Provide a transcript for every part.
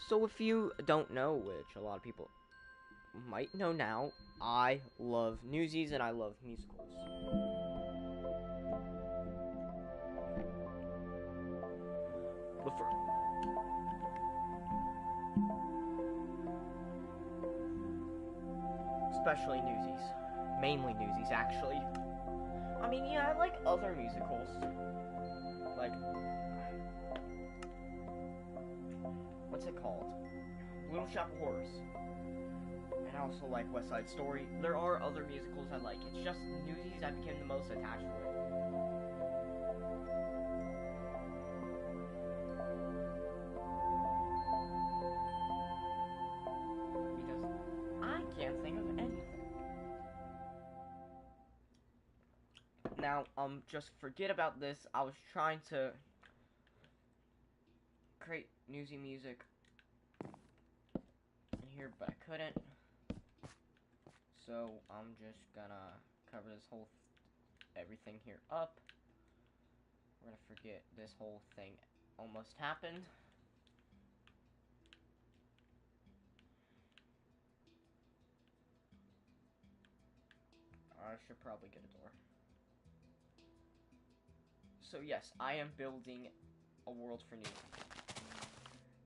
So if you don't know, which a lot of people might know now, I love Newsies and I love musicals. But for especially Newsies, mainly Newsies actually. I mean, yeah, I like other musicals, like what's it called, Little Shop of Horrors, and I also like West Side Story. There are other musicals I like. It's just Newsies I became the most attached with. Because I can't think of anything. Now, just forget about this. I was trying to create Newsy music in here, but I couldn't. So, I'm just gonna cover this whole everything here up. We're gonna forget this whole thing almost happened. I should probably get a door. So yes, I am building a world for Newsy.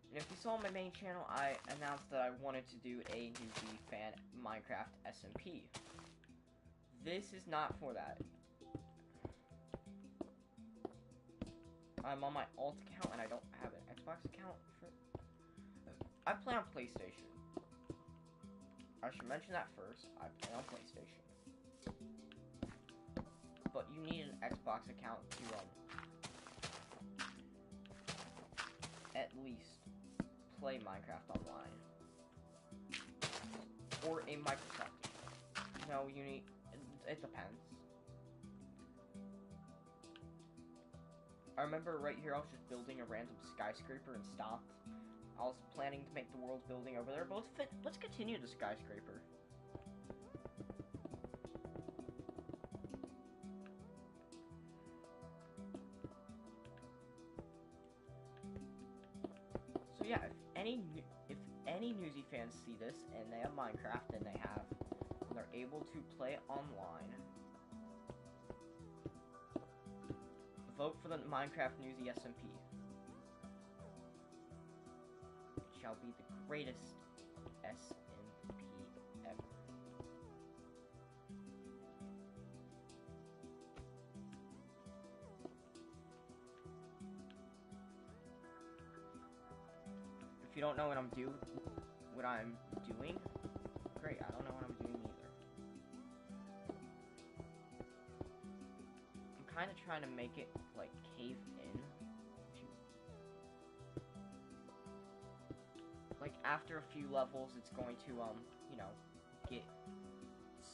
And if you saw on my main channel, I announced that I wanted to do a Newsy fan Minecraft SMP. This is not for that. I'm on my alt account and I don't have an Xbox account for. I play on PlayStation. I should mention that first. I play on PlayStation. But you need an Xbox account to at least play Minecraft online. Or a Microsoft account. No, you need it depends. I remember right here I was just building a random skyscraper and stopped. I was planning to make the world building over there, but let's continue the skyscraper. So yeah, if any Newsy fans see this and they have Minecraft and they're able to play it online, vote for the Minecraft Newsy SMP. It shall be the greatest SMP ever. If you don't know what I'm doing, great, I don't know what I'm doing either. I'm kind of trying to make it, like, cave in. Like, after a few levels, it's going to, you know, get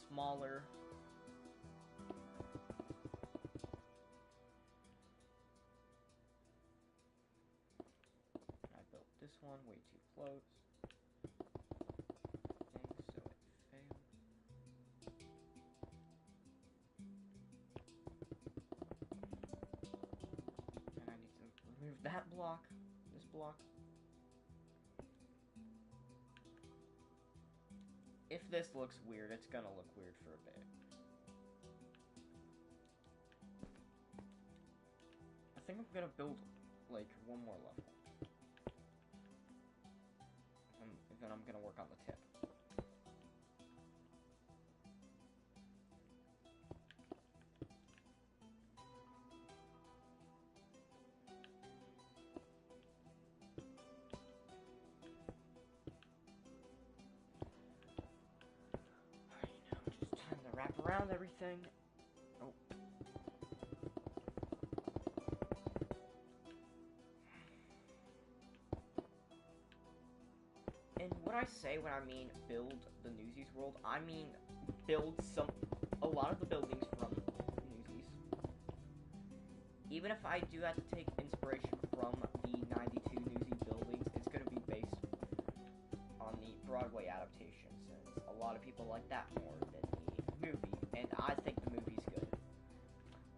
smaller. I built this one way too close. So it failed. And I need to remove that block, this block. If this looks weird, it's gonna look weird for a bit. I think I'm gonna build, like, one more level. And then I'm gonna work on the tip. Wrap around everything. Oh. And what I say when I mean build the Newsies world, I mean build a lot of the buildings from Newsies. Even if I do have to take inspiration from the 92 Newsy buildings, it's going to be based on the Broadway adaptation, since a lot of people like that more than the movie, and I think the movie's good.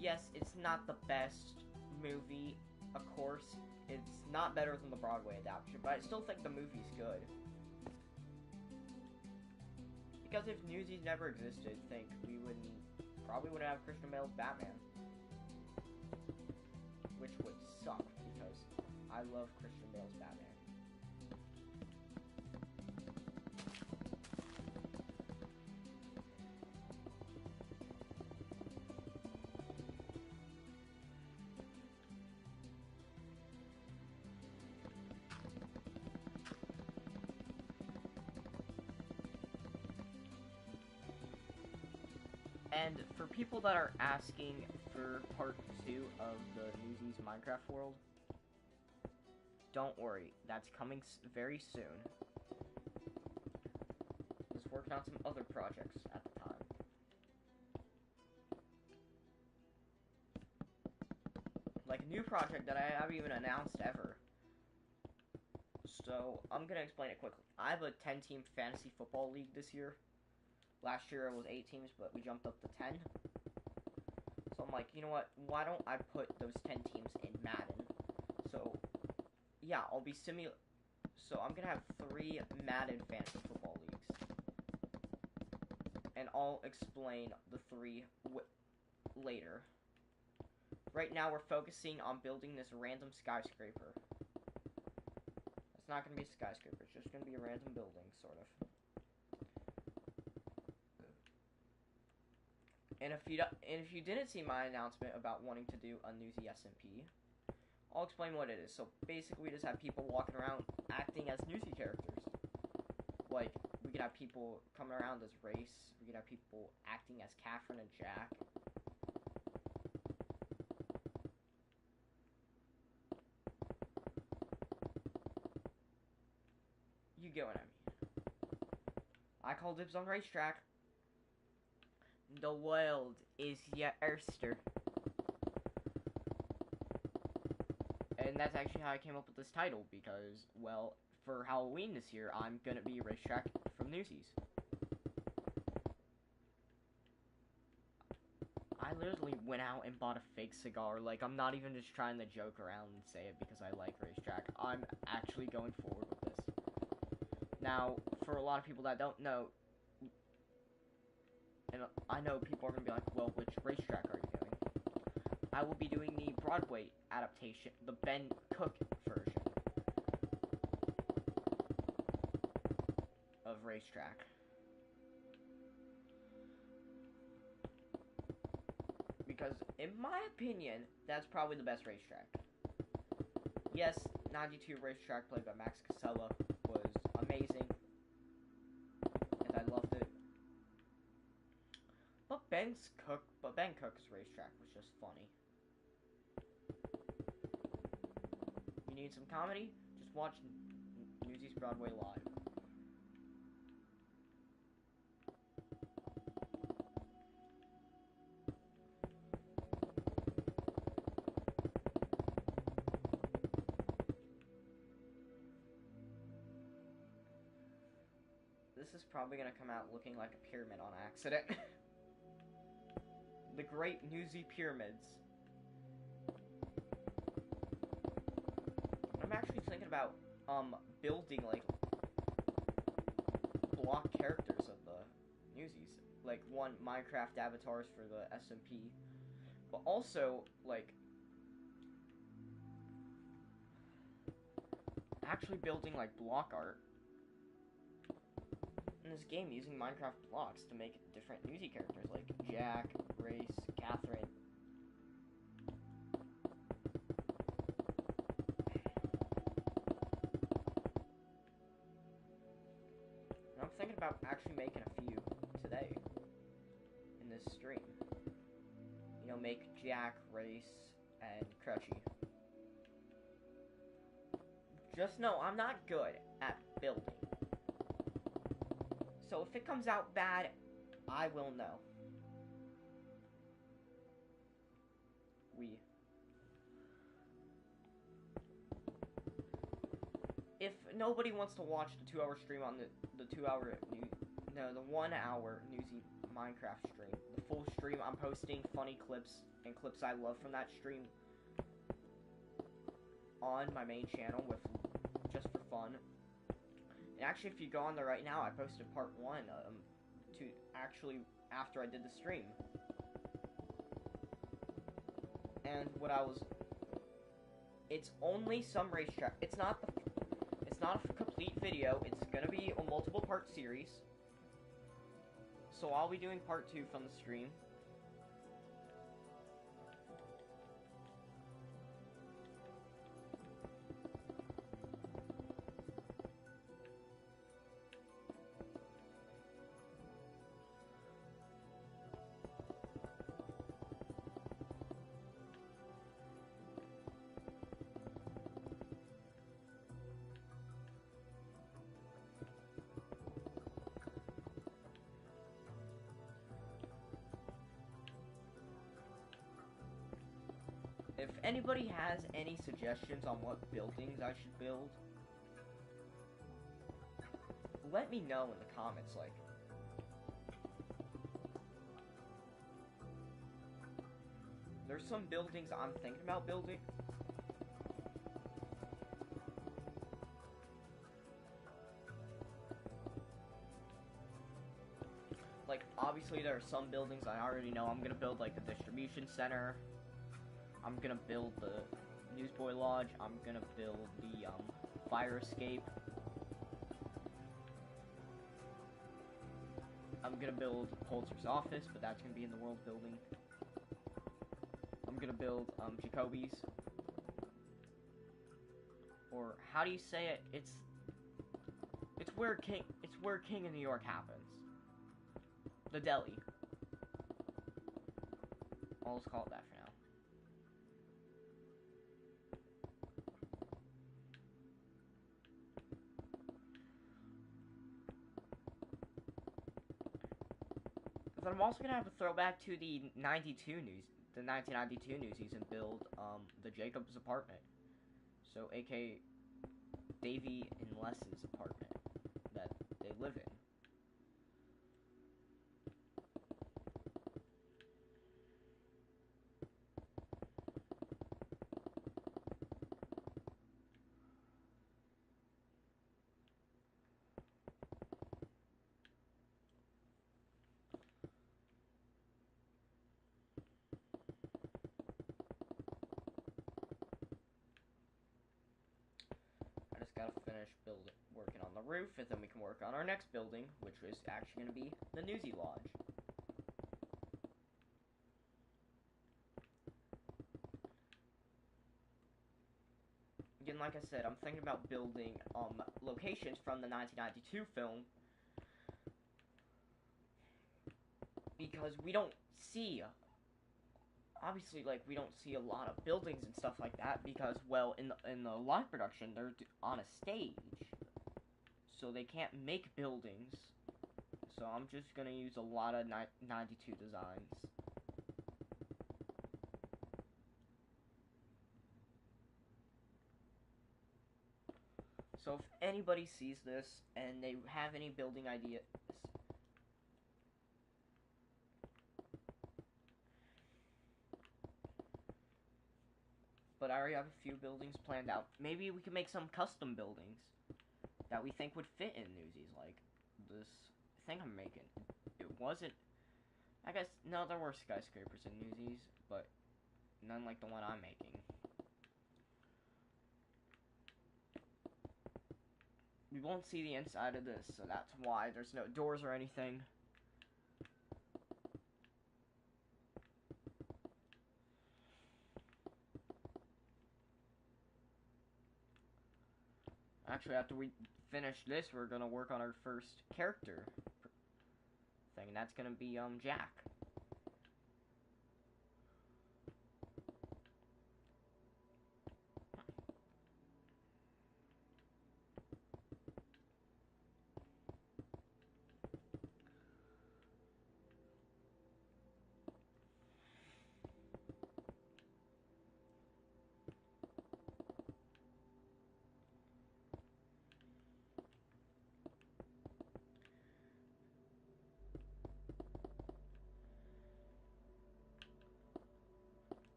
Yes, it's not the best movie, of course. It's not better than the Broadway adaptation, but I still think the movie's good. Because if Newsies never existed, we probably wouldn't have Christian Bale's Batman. Which would suck, because I love Christian Bale's Batman. And for people that are asking for part 2 of the Newsies Minecraft world, don't worry, that's coming very soon. I was working on some other projects at the time. Like a new project that I haven't even announced ever. So, I'm gonna explain it quickly. I have a 10-team fantasy football league this year. Last year it was 8 teams, but we jumped up to 10. So I'm like, you know what? Why don't I put those 10 teams in Madden? So, yeah, I'll be So I'm gonna have 3 Madden fantasy football leagues, and I'll explain the 3 later. Right now we're focusing on building this random skyscraper. It's not gonna be a skyscraper. It's just gonna be a random building, sort of. And if you didn't see my announcement about wanting to do a Newsy SMP, I'll explain what it is. So basically, we just have people walking around acting as Newsy characters. Like, we could have people coming around as Race. We could have people acting as Catherine and Jack. You get what I mean. I call dibs on Racetrack. The world is your oyster. And that's actually how I came up with this title, because, well, for Halloween this year, I'm gonna be Racetrack from Newsies. I literally went out and bought a fake cigar. Like, I'm not even just trying to joke around and say it because I like Racetrack. I'm actually going forward with this. Now, for a lot of people that don't know, and I know people are going to be like, well, which Racetrack are you doing? I will be doing the Broadway adaptation, the Ben Cook version of Racetrack. Because, in my opinion, that's probably the best Racetrack. Yes, 92 Racetrack played by Max Casella was amazing, and I loved it. But Ben Cook's Racetrack was just funny. You need some comedy? Just watch Newsies Broadway live. This is probably gonna come out looking like a pyramid on accident. The Great Newsy Pyramids. I'm actually thinking about building like block characters of the Newsies, like one Minecraft avatars for the SMP, but also like actually building like block art in this game using Minecraft blocks to make different Newsy characters like Jack, Race, Catherine. And I'm thinking about actually making a few today in this stream. You know, make Jack, Race, and Crutchy. Just know I'm not good at building. So if it comes out bad, I will know. If nobody wants to watch the 2-hour stream on the 1 hour Newsy Minecraft stream, the full stream, I'm posting funny clips and clips I love from that stream. on my main channel with just for fun. And actually, if you go on there right now, I posted part 1 to actually after I did the stream. And it's only some racetrack. It's not a complete video. It's gonna be a multiple part series. So I'll be doing part 2 from the stream. If anybody has any suggestions on what buildings I should build, let me know in the comments, like. There's some buildings I'm thinking about building. Like, obviously there are some buildings I already know. I'm gonna build, like, the distribution center. I'm gonna build the Newsboy Lodge. I'm gonna build the fire escape. I'm gonna build Pulitzer's office, but that's gonna be in the world building. I'm gonna build Jacoby's, or how do you say it? It's where King of New York happens. The deli. I'll just call it that for now. But I'm also gonna have a throwback to the 1992 Newsies and build the Jacobs apartment. So, aka Davey and Les's apartment that they live in. Gotta finish working on the roof, and then we can work on our next building, which is actually going to be the Newsy Lodge. Again, like I said, I'm thinking about building locations from the 1992 film, because we don't see, obviously, like, we don't see a lot of buildings and stuff like that, because, well, in the live production, they're on a stage, so they can't make buildings. So I'm just gonna use a lot of 92 designs. So if anybody sees this and they have any building ideas, but I already have a few buildings planned out. Maybe we can make some custom buildings that we think would fit in Newsies, like this thing I'm making. It wasn't, I guess, no, there were skyscrapers in Newsies, but none like the one I'm making. We won't see the inside of this, so that's why there's no doors or anything. Actually, after we finish this, we're gonna work on our first character thing, and that's gonna be Jack.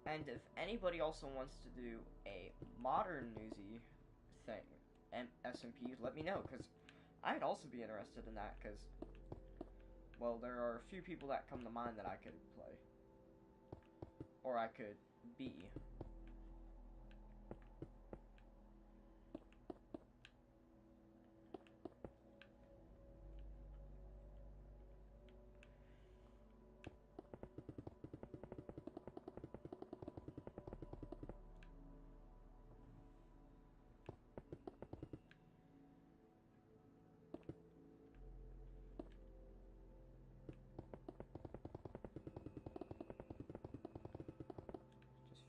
And if anybody also wants to do a modern newsy thing and SMPs, let me know, because I'd also be interested in that, because, well, there are a few people that come to mind that I could play. Or I could be.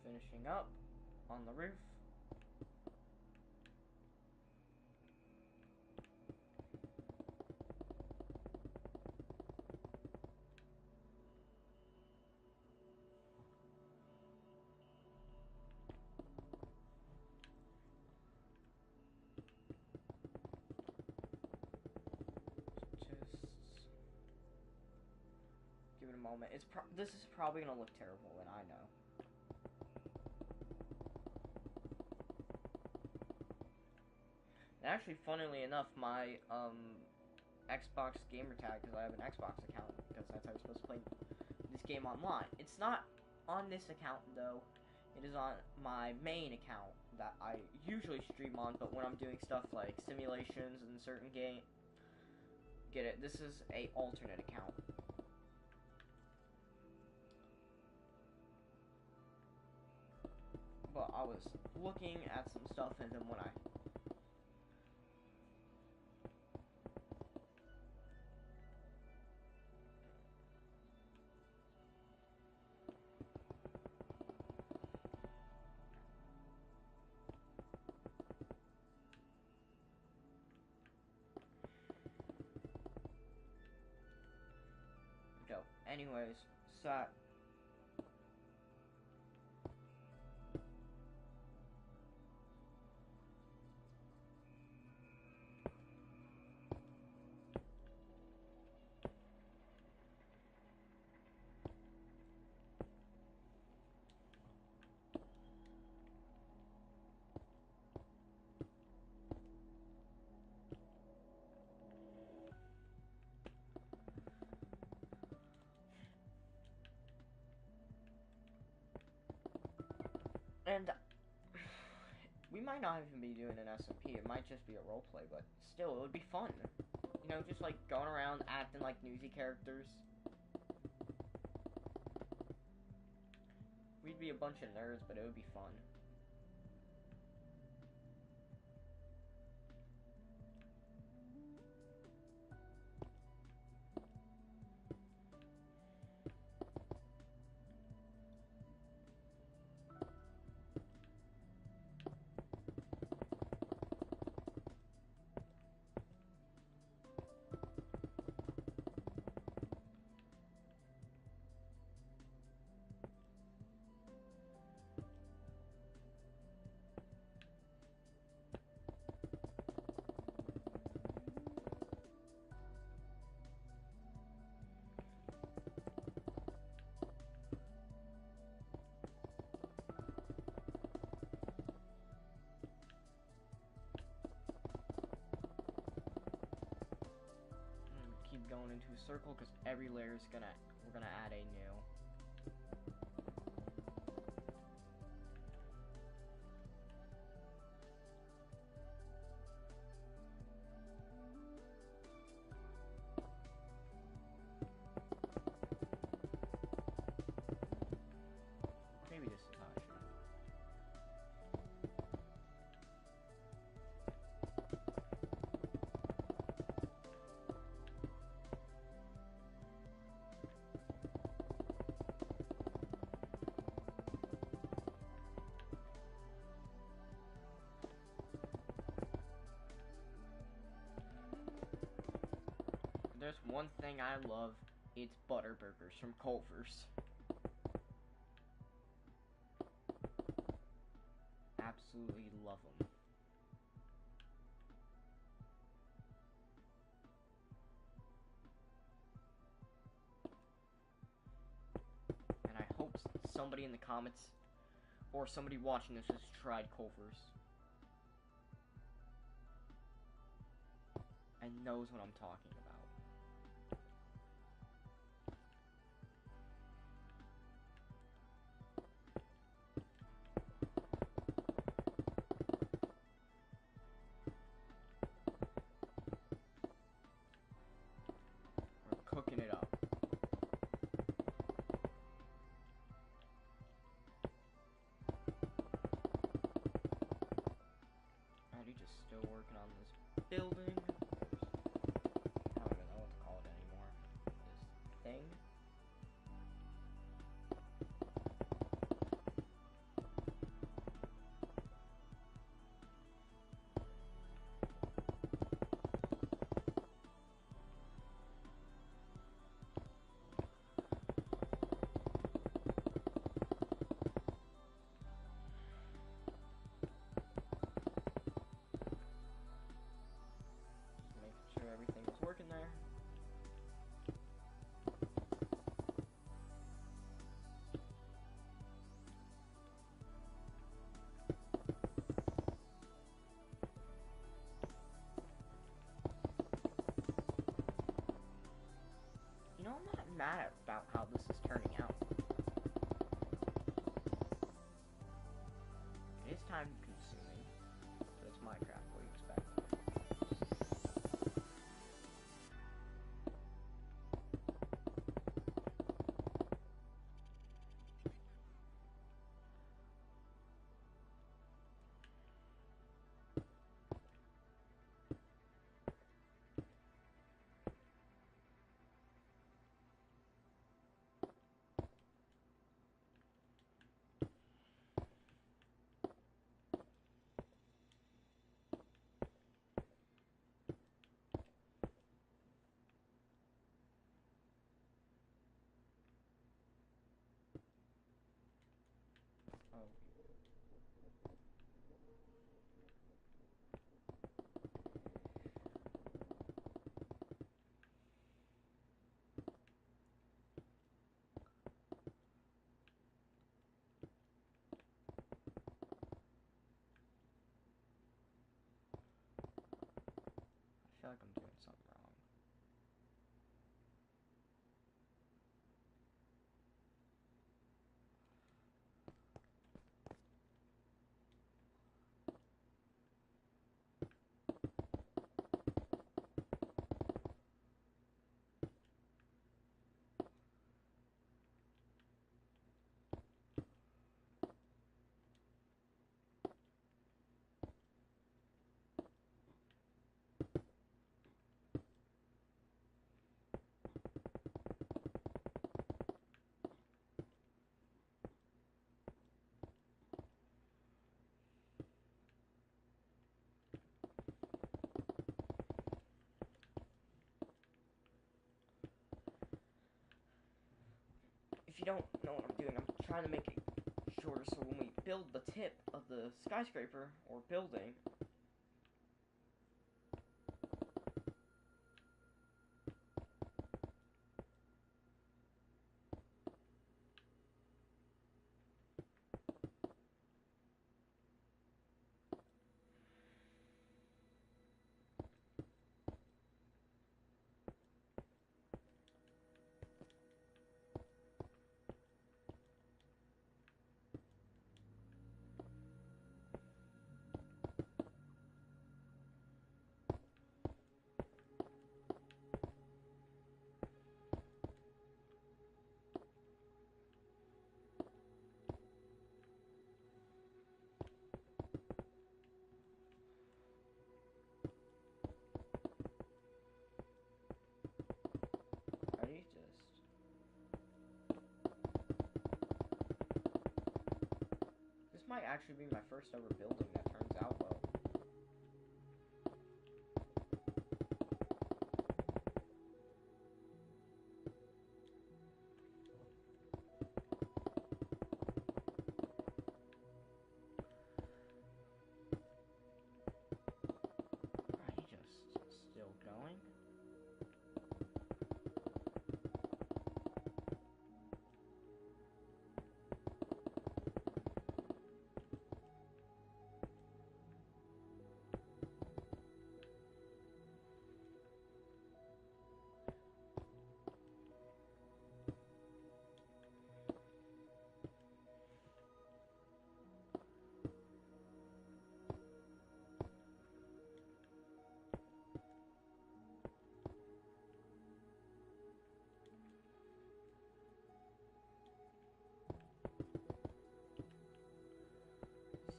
Finishing up on the roof. Just give it a moment. This is probably gonna look terrible, and I know. And actually, funnily enough, my Xbox gamer tag, because I have an Xbox account, because that's how you're supposed to play this game online. It's not on this account though. It is on my main account that I usually stream on, but when I'm doing stuff like simulations and certain game, get it? This is a alternate account. But I was looking at some stuff, and then when I go. Anyways, so and we might not even be doing an SMP. It might just be a roleplay, but still, it would be fun. You know, just like going around acting like newsy characters. We'd be a bunch of nerds, but it would be fun. Keep going into a circle because every layer is we're gonna add a new. Maybe this is how I should. There's one thing I love, it's butter burgers from Culver's. Absolutely love them. And I hope somebody in the comments or somebody watching this has tried Culver's and knows what I'm talking about. We're cooking it up. Just still working on this building. I don't even know what to call it anymore. This thing. Everything was working there. You know, I'm not mad about how this is turning out. It is time consuming, but it's Minecraft. What do you expect? Oh. I feel like I'm doing something wrong. If you don't know what I'm doing, I'm trying to make it shorter so when we build the tip of the skyscraper or building, this might actually be my first ever building that turns out well. Still going.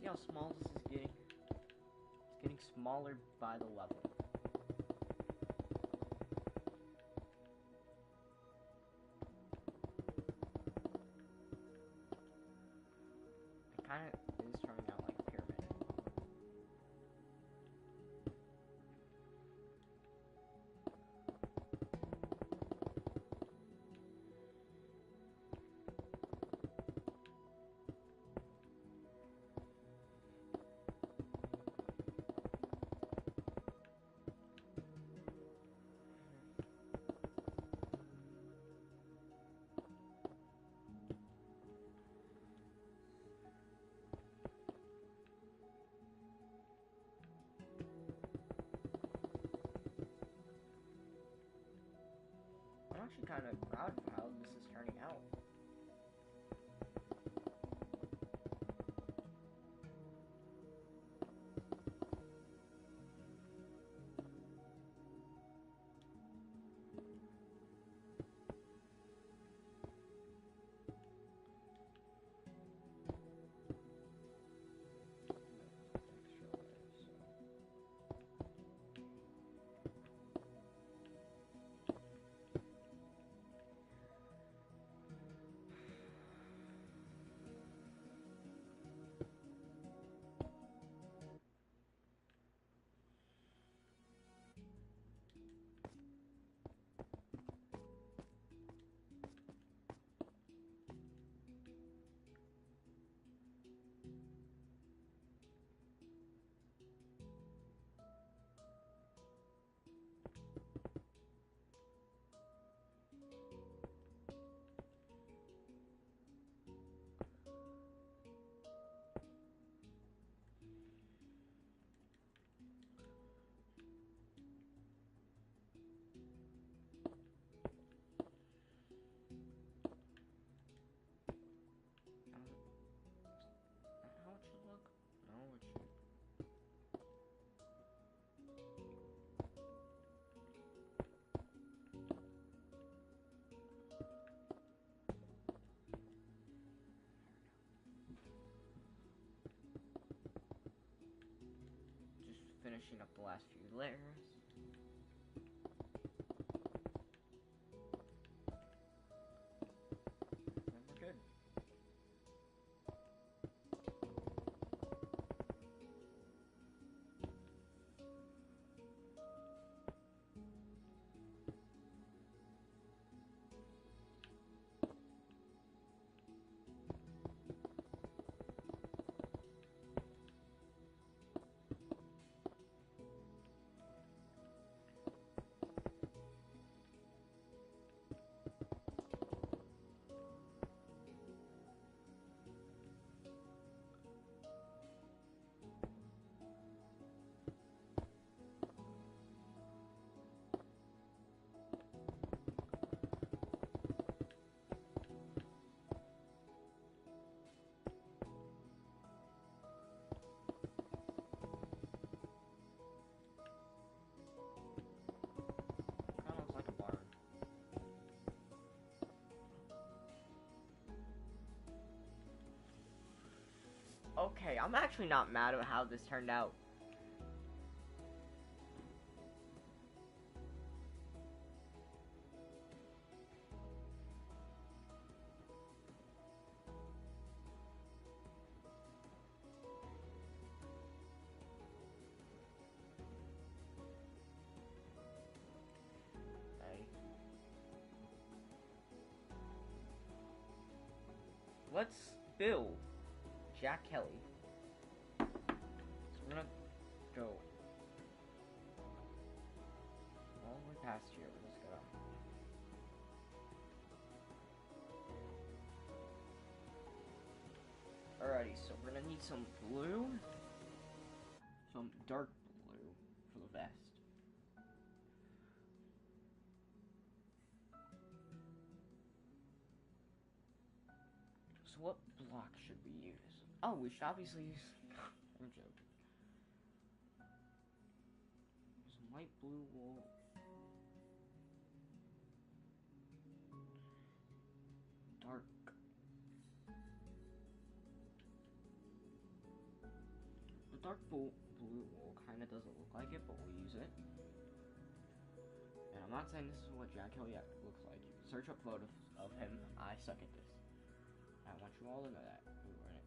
See how small this is getting? It's getting smaller by the level. It kind of is turning out like a pyramid. I'm actually kind of proud of how this is turning out. How it should look? No, it should. Just finishing up the last few layers. And we're good. Kinda looks like a barn. Okay, I'm actually not mad at how this turned out. Okay. Let's build Jack Kelly. So we're gonna go all the way past here. We're just gonna. Alrighty, so we're gonna need some blue, some dark blue for the vest. So what block should we use? Oh, we should obviously use. I'm joking. Some light blue wool. Dark. dark blue wool kind of doesn't look like it, but we'll use it. And I'm not saying this is what Jack Hill yet looks like. You can search up photos of him. I suck at this. I want you all to know that. Ooh, right.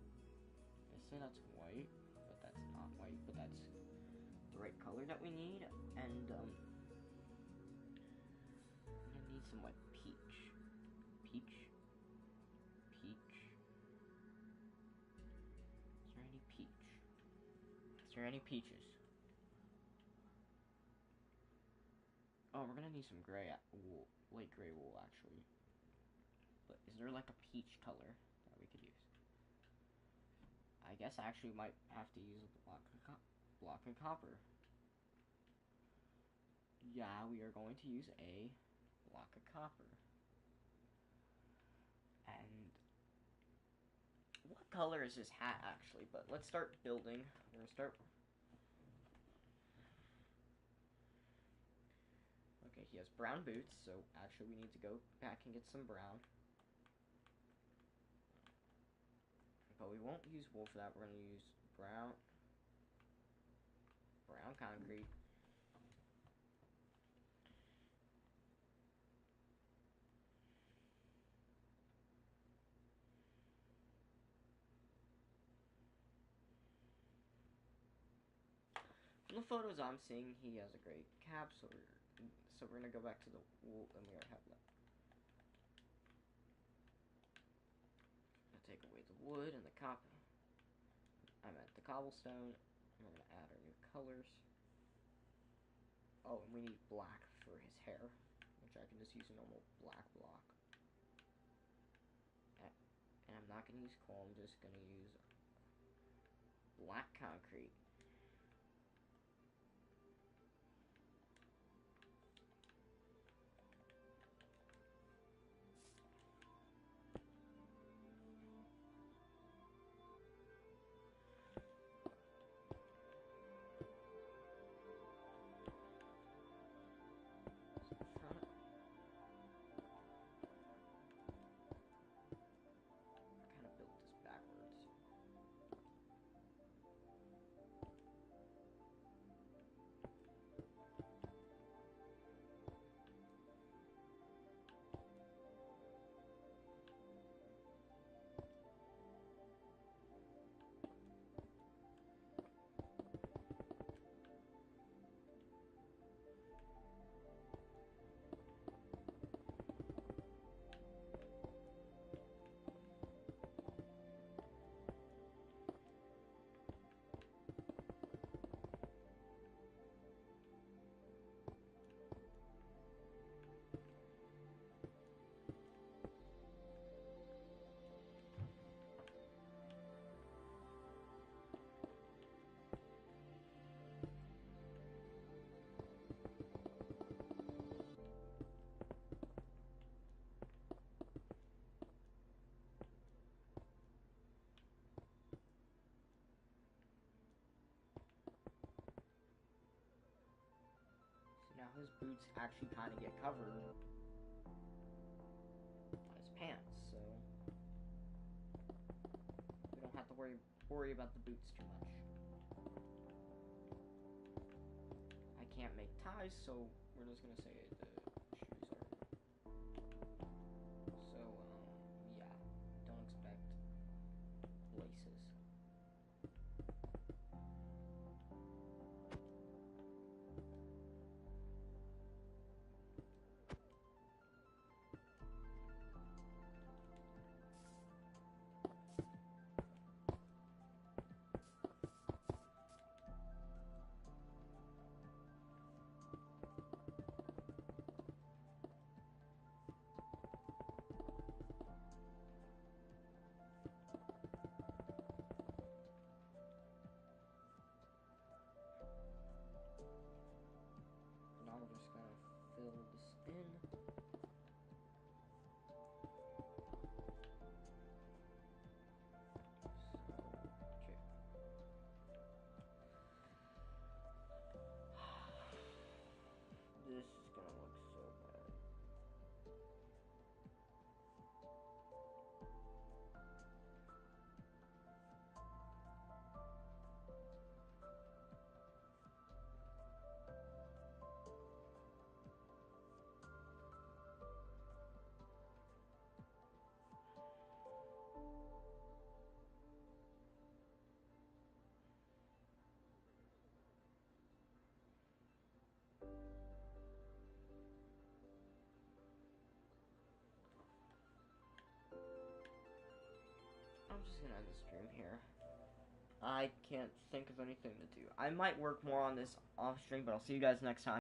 They say that's white, but that's not white, but that's the right color that we need. And I'm gonna need some like peach. Peach? Peach? Is there any peach? Is there any peaches? Oh, we're gonna need some gray wool, light gray wool actually. But is there like a peach color that we could use? I guess I actually might have to use a block of copper. Yeah, we are going to use a block of copper. And what color is this hat actually? But let's start building. We're gonna start. Okay, he has brown boots, so actually we need to go back and get some brown. But we won't use wool for that. We're gonna use brown concrete. From the photos I'm seeing, he has a great cap, so we're gonna go back to the wool, and we already have that. Gonna take away the wood and the copper. I meant the cobblestone. And we're gonna add our new colors. Oh, and we need black for his hair, which I can just use a normal black block. And I'm not gonna use coal. I'm just gonna use black concrete. Now his boots actually kind of get covered on his pants, so we don't have to worry about the boots too much. I can't make ties, so we're just gonna say the shoes are. So yeah, don't expect laces. just gonna end the stream here. I can't think of anything to do. I might work more on this off stream, but I'll see you guys next time.